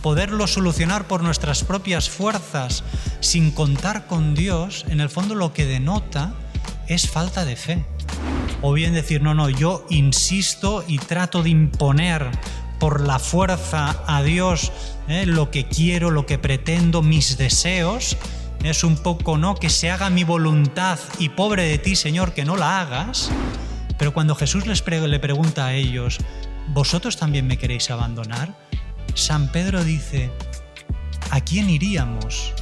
poderlo solucionar por nuestras propias fuerzas, sin contar con Dios, en el fondo lo que denota es falta de fe. O bien decir, no, yo insisto y trato de imponer por la fuerza a Dios lo que quiero, lo que pretendo, mis deseos. Es un poco, ¿no?, que se haga mi voluntad y pobre de ti, Señor, que no la hagas. Pero cuando Jesús le pregunta a ellos, ¿vosotros también me queréis abandonar? San Pedro dice, ¿a quién iríamos?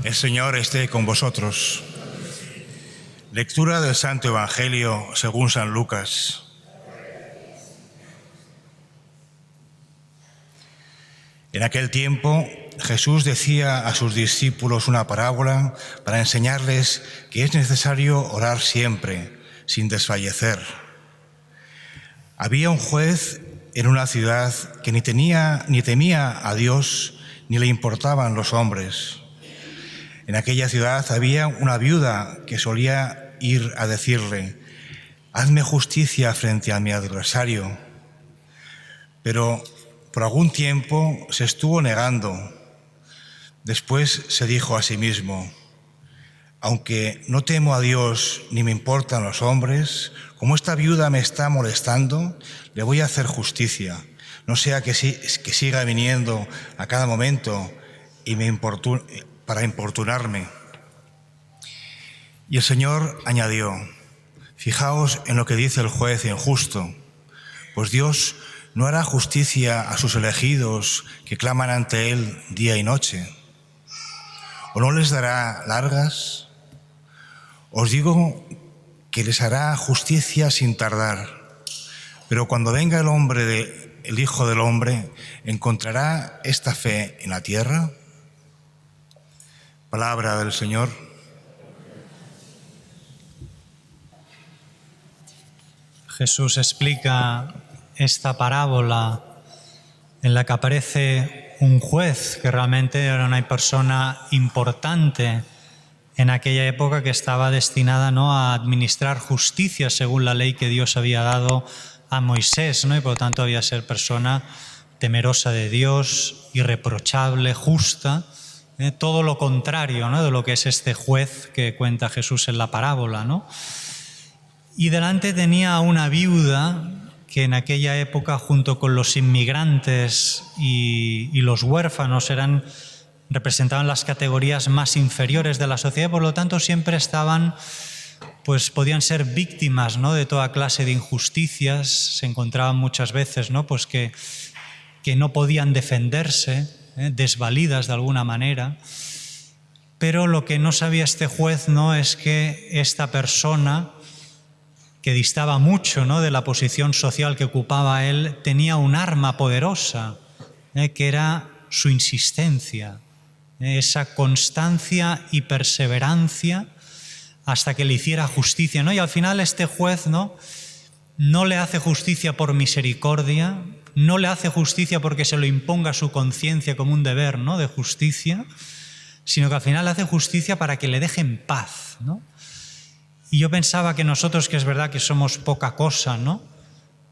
El Señor esté con vosotros. Lectura del Santo Evangelio según San Lucas. En aquel tiempo, Jesús decía a sus discípulos una parábola para enseñarles que es necesario orar siempre, sin desfallecer. Había un juez en una ciudad que ni temía a Dios ni le importaban los hombres. En aquella ciudad había una viuda que solía ir a decirle, hazme justicia frente a mi adversario. Pero por algún tiempo se estuvo negando. Después se dijo a sí mismo, aunque no temo a Dios ni me importan los hombres, como esta viuda me está molestando, le voy a hacer justicia. No sea que siga viniendo a cada momento y para importunarme. Y el Señor añadió, fijaos en lo que dice el juez injusto, pues Dios no hará justicia a sus elegidos que claman ante Él día y noche. ¿O no les dará largas? Os digo que les hará justicia sin tardar. Pero cuando venga el Hijo del Hombre, ¿encontrará esta fe en la tierra? Palabra del Señor. Jesús explica esta parábola en la que aparece un juez que realmente era una persona importante en aquella época que estaba destinada, ¿no?, a administrar justicia según la ley que Dios había dado a Moisés, ¿no? Y por lo tanto había que ser persona temerosa de Dios, irreprochable, justa. Todo lo contrario, ¿no?, de lo que es este juez que cuenta Jesús en la parábola, ¿no? Y delante tenía a una viuda que en aquella época, junto con los inmigrantes y los huérfanos, representaban las categorías más inferiores de la sociedad, por lo tanto siempre podían ser víctimas, ¿no?, de toda clase de injusticias. Se encontraban muchas veces, ¿no?, pues que no podían defenderse, desvalidas de alguna manera. Pero lo que no sabía este juez, ¿no?, es que esta persona, que distaba mucho, ¿no?, de la posición social que ocupaba él, tenía un arma poderosa, que era su insistencia, esa constancia y perseverancia hasta que le hiciera justicia, ¿no? Y al final este juez, no le hace justicia por misericordia, no le hace justicia porque se lo imponga su conciencia como un deber, ¿no?, de justicia, sino que al final le hace justicia para que le deje en paz, ¿no? Y yo pensaba que nosotros, que es verdad que somos poca cosa, ¿no?,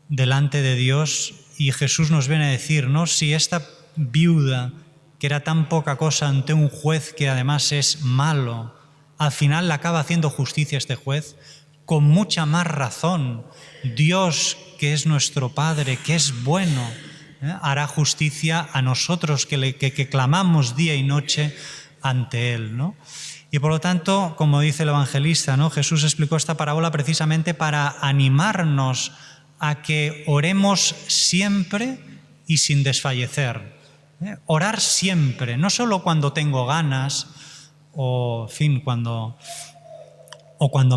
delante de Dios, y Jesús nos viene a decir, ¿no?, si esta viuda, que era tan poca cosa ante un juez que además es malo, al final le acaba haciendo justicia este juez, con mucha más razón, Dios, que es nuestro Padre, que es bueno, hará justicia a nosotros que clamamos día y noche ante Él, ¿no? Y por lo tanto, como dice el evangelista, ¿no?, Jesús explicó esta parábola precisamente para animarnos a que oremos siempre y sin desfallecer. Orar siempre, no solo cuando tengo ganas o, en fin, cuando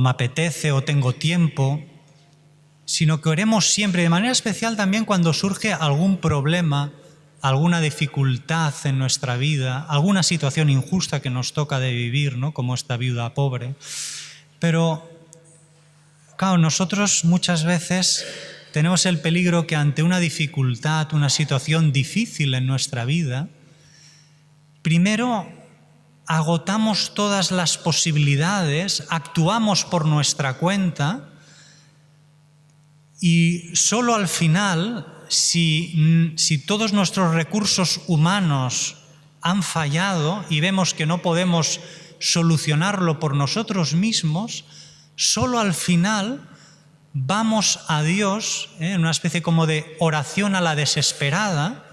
me apetece o tengo tiempo, sino que oremos siempre, de manera especial también cuando surge algún problema, alguna dificultad en nuestra vida, alguna situación injusta que nos toca de vivir, ¿no?, como esta viuda pobre. Pero claro, nosotros muchas veces tenemos el peligro que ante una dificultad, una situación difícil en nuestra vida, primero agotamos todas las posibilidades, actuamos por nuestra cuenta y solo al final, si todos nuestros recursos humanos han fallado y vemos que no podemos solucionarlo por nosotros mismos, solo al final vamos a Dios, en una especie como de oración a la desesperada,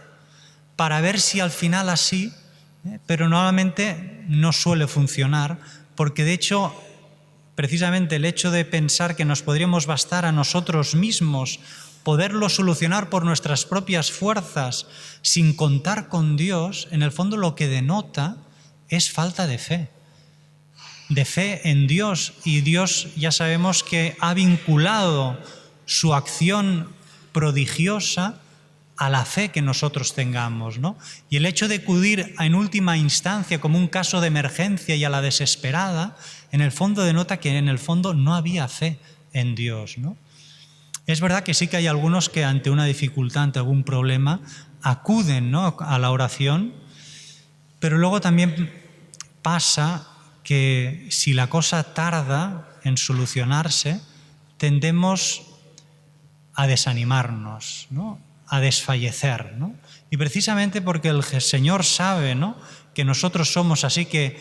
para ver si al final así, pero normalmente no suele funcionar, porque de hecho, precisamente el hecho de pensar que nos podríamos bastar a nosotros mismos, poderlo solucionar por nuestras propias fuerzas, sin contar con Dios, en el fondo lo que denota es falta de fe en Dios. Y Dios ya sabemos que ha vinculado su acción prodigiosa a la fe que nosotros tengamos, ¿no? Y el hecho de acudir en última instancia como un caso de emergencia y a la desesperada, en el fondo denota que en el fondo no había fe en Dios, ¿no? Es verdad que sí que hay algunos que ante una dificultad, ante algún problema, acuden, ¿no?, a la oración, pero luego también pasa que si la cosa tarda en solucionarse, tendemos a desanimarnos, ¿no?, a desfallecer, ¿no? Y precisamente porque el Señor sabe, ¿no?, que nosotros somos así, que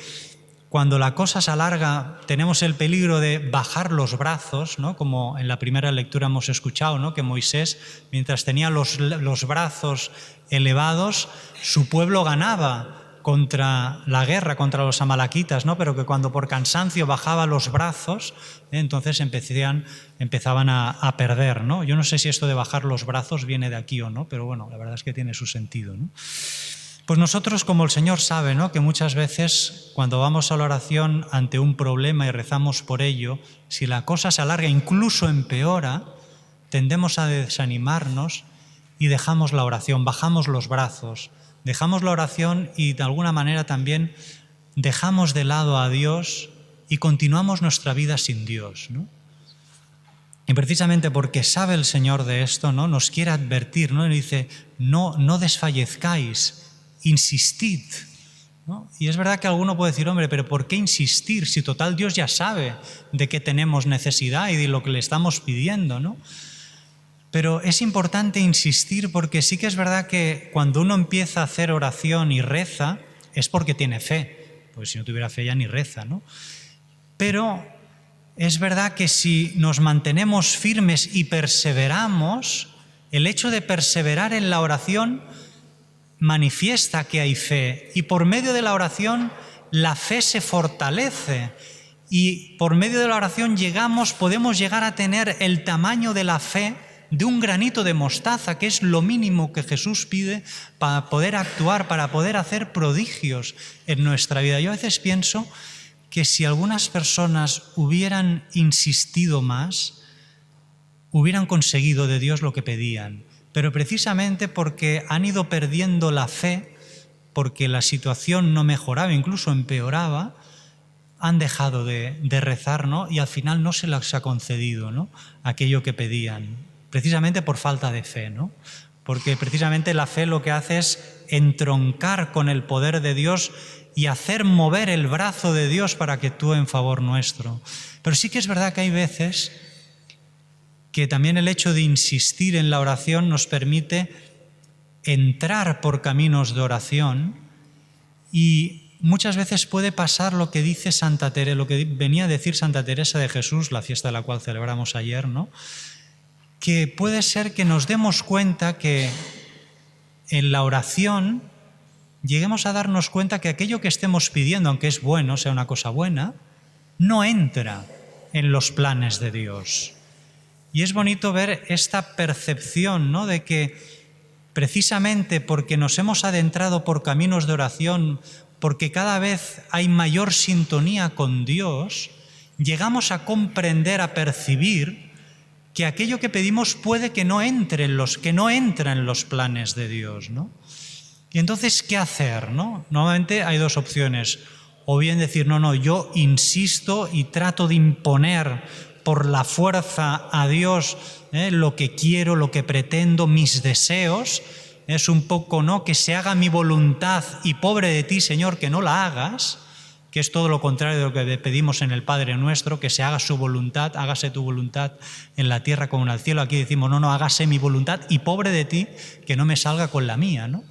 cuando la cosa se alarga tenemos el peligro de bajar los brazos, ¿no?, como en la primera lectura hemos escuchado, ¿no?, que Moisés, mientras tenía los brazos elevados, su pueblo ganaba contra la guerra, contra los amalequitas, ¿no?, pero que cuando por cansancio bajaba los brazos, entonces empezaban a perder, ¿no? Yo no sé si esto de bajar los brazos viene de aquí o no, pero bueno, la verdad es que tiene su sentido, ¿no? Pues nosotros, como el Señor sabe, ¿no?, que muchas veces cuando vamos a la oración ante un problema y rezamos por ello, si la cosa se alarga, incluso empeora, tendemos a desanimarnos y dejamos la oración, bajamos los brazos, dejamos la oración y de alguna manera también dejamos de lado a Dios y continuamos nuestra vida sin Dios, ¿no? Y precisamente porque sabe el Señor de esto, ¿no?, nos quiere advertir, ¿no? Y dice, no desfallezcáis, insistid, ¿no? Y es verdad que alguno puede decir, hombre, pero ¿por qué insistir? Si total Dios ya sabe de qué tenemos necesidad y de lo que le estamos pidiendo, ¿no? Pero es importante insistir porque sí que es verdad que cuando uno empieza a hacer oración y reza es porque tiene fe, pues si no tuviera fe ya ni reza, ¿no? Pero es verdad que si nos mantenemos firmes y perseveramos, el hecho de perseverar en la oración manifiesta que hay fe y por medio de la oración la fe se fortalece y por medio de la oración podemos llegar a tener el tamaño de la fe de un granito de mostaza, que es lo mínimo que Jesús pide para poder actuar, para poder hacer prodigios en nuestra vida. Yo a veces pienso que si algunas personas hubieran insistido más, hubieran conseguido de Dios lo que pedían. Pero precisamente porque han ido perdiendo la fe, porque la situación no mejoraba, incluso empeoraba, han dejado de rezar, ¿no? Y al final no se les ha concedido, ¿no?, aquello que pedían. Precisamente por falta de fe, ¿no? Porque precisamente la fe lo que hace es entroncar con el poder de Dios y hacer mover el brazo de Dios para que actúe en favor nuestro. Pero sí que es verdad que hay veces que también el hecho de insistir en la oración nos permite entrar por caminos de oración y muchas veces puede pasar lo que dice Santa Teresa, lo que venía a decir Santa Teresa de Jesús, la fiesta de la cual celebramos ayer, ¿no?, que puede ser que nos demos cuenta que en la oración lleguemos a darnos cuenta que aquello que estemos pidiendo, aunque es bueno, sea una cosa buena, no entra en los planes de Dios. Y es bonito ver esta percepción, ¿no?, de que precisamente porque nos hemos adentrado por caminos de oración, porque cada vez hay mayor sintonía con Dios, llegamos a comprender, a percibir que aquello que pedimos puede que no entre en los planes de Dios, ¿no? Y entonces, ¿qué hacer, no? Normalmente hay dos opciones. O bien decir, no, yo insisto y trato de imponer por la fuerza a Dios lo que quiero, lo que pretendo, mis deseos. Es un poco, ¿no?, que se haga mi voluntad y pobre de ti, Señor, que no la hagas, que es todo lo contrario de lo que pedimos en el Padre Nuestro, que se haga su voluntad, hágase tu voluntad en la tierra como en el cielo. Aquí decimos, no, hágase mi voluntad y pobre de ti que no me salga con la mía, ¿no?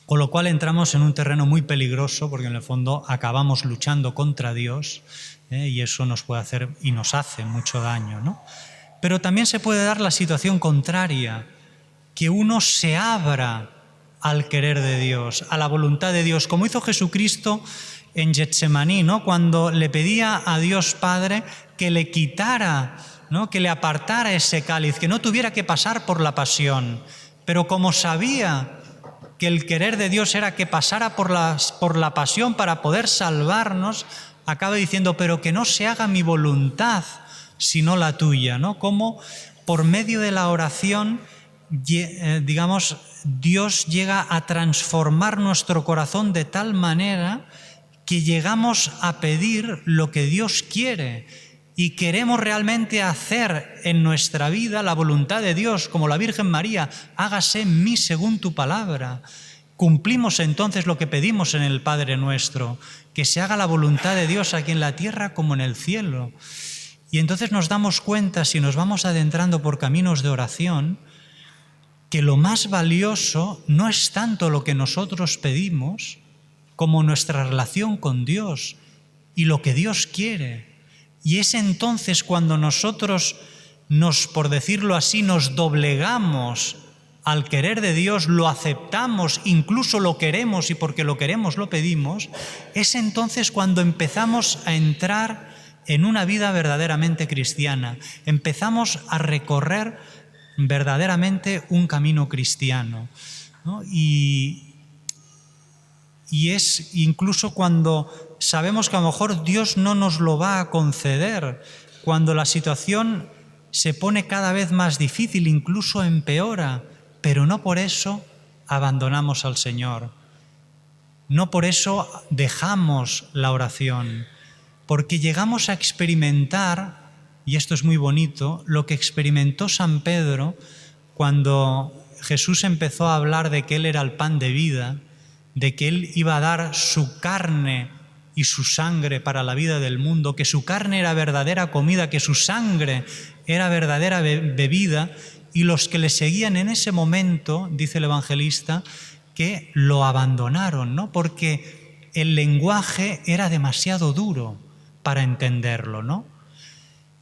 Con lo cual entramos en un terreno muy peligroso porque en el fondo acabamos luchando contra Dios y eso nos puede hacer y nos hace mucho daño, ¿no? Pero también se puede dar la situación contraria, que uno se abra al querer de Dios, a la voluntad de Dios, como hizo Jesucristo en Getsemaní, ¿no?, cuando le pedía a Dios Padre que le quitara, ¿no?, que le apartara ese cáliz, que no tuviera que pasar por la pasión. Pero como sabía que el querer de Dios era que pasara por la pasión para poder salvarnos, acaba diciendo, pero que no se haga mi voluntad, sino la tuya, ¿no? Como por medio de la oración, digamos, Dios llega a transformar nuestro corazón de tal manera que llegamos a pedir lo que Dios quiere y queremos realmente hacer en nuestra vida la voluntad de Dios, como la Virgen María, hágase en mí según tu palabra. Cumplimos entonces lo que pedimos en el Padre Nuestro, que se haga la voluntad de Dios aquí en la tierra como en el cielo. Y entonces nos damos cuenta, si nos vamos adentrando por caminos de oración, que lo más valioso no es tanto lo que nosotros pedimos como nuestra relación con Dios y lo que Dios quiere. Y es entonces cuando nosotros por decirlo así, nos doblegamos al querer de Dios, lo aceptamos, incluso lo queremos y porque lo queremos lo pedimos, es entonces cuando empezamos a entrar en una vida verdaderamente cristiana. Empezamos a recorrer verdaderamente un camino cristiano, ¿no? Y es incluso cuando sabemos que a lo mejor Dios no nos lo va a conceder, cuando la situación se pone cada vez más difícil, incluso empeora, pero no por eso abandonamos al Señor. No por eso dejamos la oración, porque llegamos a experimentar, y esto es muy bonito, lo que experimentó San Pedro cuando Jesús empezó a hablar de que Él era el pan de vida, de que Él iba a dar su carne y su sangre para la vida del mundo, que su carne era verdadera comida, que su sangre era verdadera bebida, y los que le seguían en ese momento, dice el evangelista, que lo abandonaron, ¿no? Porque el lenguaje era demasiado duro para entenderlo, ¿no?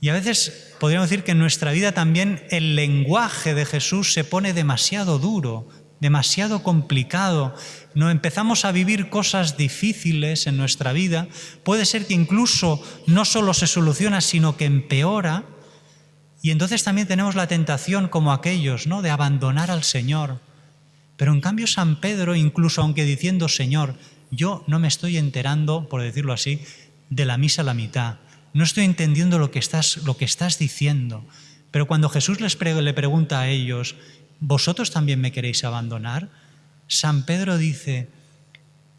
Y a veces podríamos decir que en nuestra vida también el lenguaje de Jesús se pone demasiado duro, demasiado complicado. No empezamos a vivir cosas difíciles en nuestra vida. Puede ser que incluso no solo se soluciona, sino que empeora. Y entonces también tenemos la tentación, como aquellos, ¿no?, de abandonar al Señor. Pero en cambio San Pedro, incluso aunque diciendo, Señor, yo no me estoy enterando, por decirlo así, de la misa a la mitad. No estoy entendiendo lo que estás diciendo. Pero cuando Jesús le pregunta a ellos, ¿vosotros también me queréis abandonar? San Pedro dice,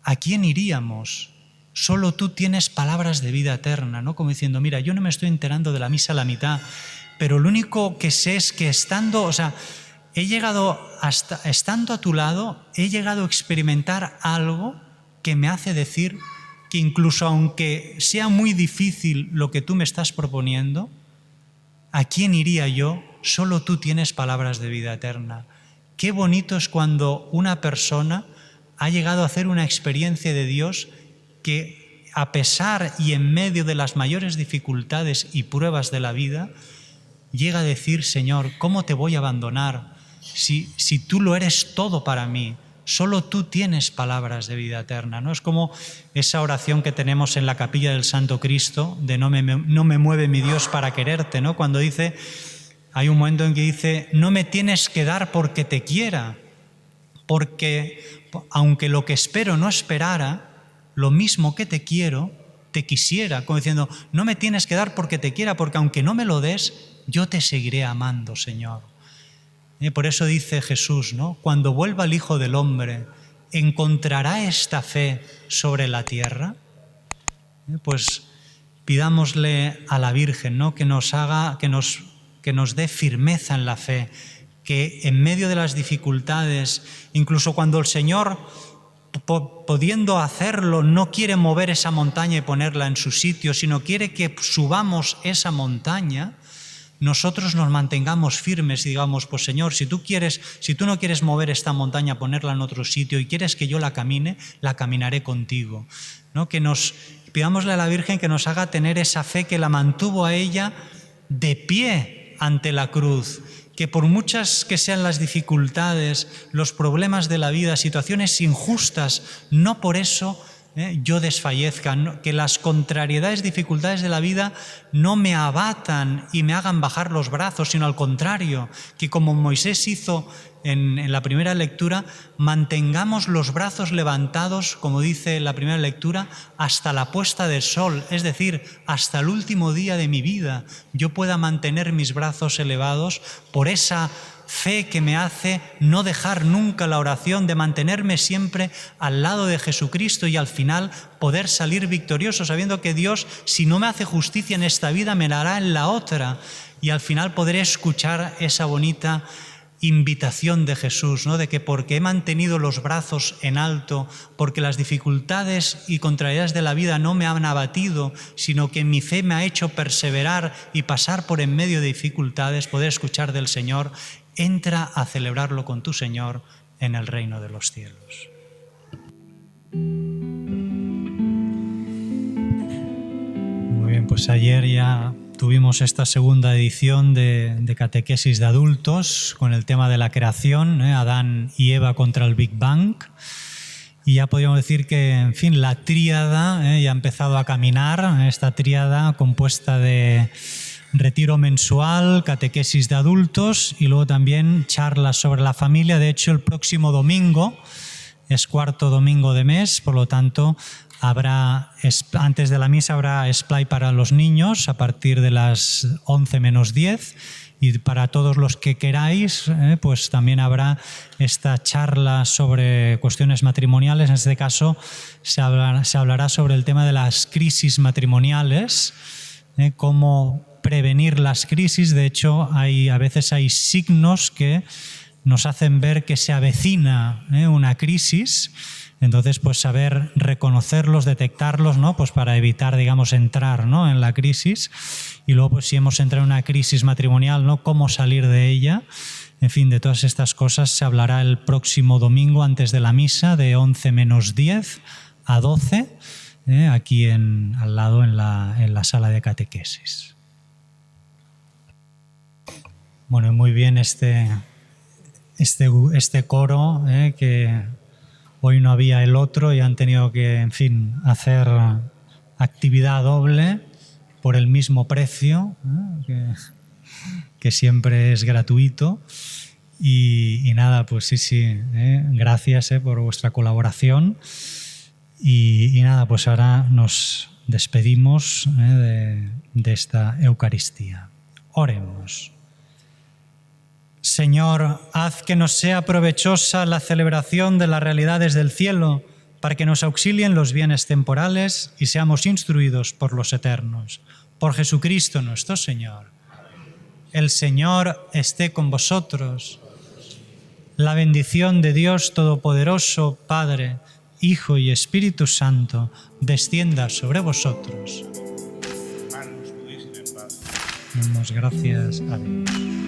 ¿a quién iríamos? Solo tú tienes palabras de vida eterna, ¿no? Como diciendo, mira, yo no me estoy enterando de la misa a la mitad, pero lo único que sé es que estando a tu lado, he llegado a experimentar algo que me hace decir que incluso aunque sea muy difícil lo que tú me estás proponiendo, ¿a quién iría yo? Solo tú tienes palabras de vida eterna. Qué bonito es cuando una persona ha llegado a hacer una experiencia de Dios que, a pesar y en medio de las mayores dificultades y pruebas de la vida, llega a decir, Señor, ¿cómo te voy a abandonar? Si tú lo eres todo para mí, solo tú tienes palabras de vida eterna, ¿no? Es como esa oración que tenemos en la capilla del Santo Cristo, de no me mueve mi Dios para quererte, ¿no? Cuando dice, hay un momento en que dice, no me tienes que dar porque te quiera, porque aunque lo que espero no esperara, lo mismo que te quiero, te quisiera, como diciendo, no me tienes que dar porque te quiera, porque aunque no me lo des, yo te seguiré amando, Señor. Por eso dice Jesús, ¿no? Cuando vuelva el Hijo del Hombre, ¿encontrará esta fe sobre la tierra? Pues pidámosle a la Virgen, ¿no? que nos dé firmeza en la fe, que en medio de las dificultades, incluso cuando el Señor, pudiendo hacerlo, no quiere mover esa montaña y ponerla en su sitio, sino quiere que subamos esa montaña, nosotros nos mantengamos firmes y digamos, pues Señor, si tú no quieres mover esta montaña, ponerla en otro sitio y quieres que yo la camine, la caminaré contigo, ¿no? Pidámosle a la Virgen que nos haga tener esa fe que la mantuvo a ella de pie ante la cruz, que por muchas que sean las dificultades, los problemas de la vida, situaciones injustas, no por eso yo desfallezca, que las contrariedades, dificultades de la vida no me abatan y me hagan bajar los brazos, sino al contrario, que como Moisés hizo en la primera lectura, mantengamos los brazos levantados, como dice la primera lectura, hasta la puesta del sol, es decir, hasta el último día de mi vida, yo pueda mantener mis brazos elevados por esa fe que me hace no dejar nunca la oración, de mantenerme siempre al lado de Jesucristo y al final poder salir victorioso, sabiendo que Dios, si no me hace justicia en esta vida, me la hará en la otra, y al final podré escuchar esa bonita invitación de Jesús, ¿no? De que porque he mantenido los brazos en alto, porque las dificultades y contrariedades de la vida no me han abatido, sino que mi fe me ha hecho perseverar y pasar por en medio de dificultades, poder escuchar del Señor: entra a celebrarlo con tu Señor en el reino de los cielos. Muy bien, pues ayer ya tuvimos esta segunda edición de Catequesis de Adultos con el tema de la creación, Adán y Eva contra el Big Bang. Y ya podríamos decir que, en fin, la tríada ya ha empezado a caminar, esta tríada compuesta de retiro mensual, catequesis de adultos y luego también charlas sobre la familia. De hecho, el próximo domingo es cuarto domingo de mes, por lo tanto, antes de la misa habrá splay para los niños a partir de las 11 menos 10, y para todos los que queráis, pues también habrá esta charla sobre cuestiones matrimoniales. En este caso se hablará sobre el tema de las crisis matrimoniales, cómo prevenir las crisis. De hecho, a veces hay signos que nos hacen ver que se avecina una crisis. Entonces, pues saber reconocerlos, detectarlos, ¿no? Pues para evitar, digamos, entrar, ¿no? en la crisis. Y luego, pues si hemos entrado en una crisis matrimonial, ¿no? Cómo salir de ella. En fin, de todas estas cosas se hablará el próximo domingo antes de la misa, de 11 menos 10 a 12, aquí al lado en la sala de catequesis. Bueno, muy bien este coro, que hoy no había el otro y han tenido que, en fin, hacer actividad doble por el mismo precio, que siempre es gratuito. Y nada, pues sí, gracias por vuestra colaboración. Y nada, pues ahora nos despedimos de esta Eucaristía. Oremos. Señor, haz que nos sea provechosa la celebración de las realidades del cielo, para que nos auxilien los bienes temporales y seamos instruidos por los eternos. Por Jesucristo nuestro Señor. El Señor esté con vosotros. La bendición de Dios Todopoderoso, Padre, Hijo y Espíritu Santo, descienda sobre vosotros. Demos gracias a Dios.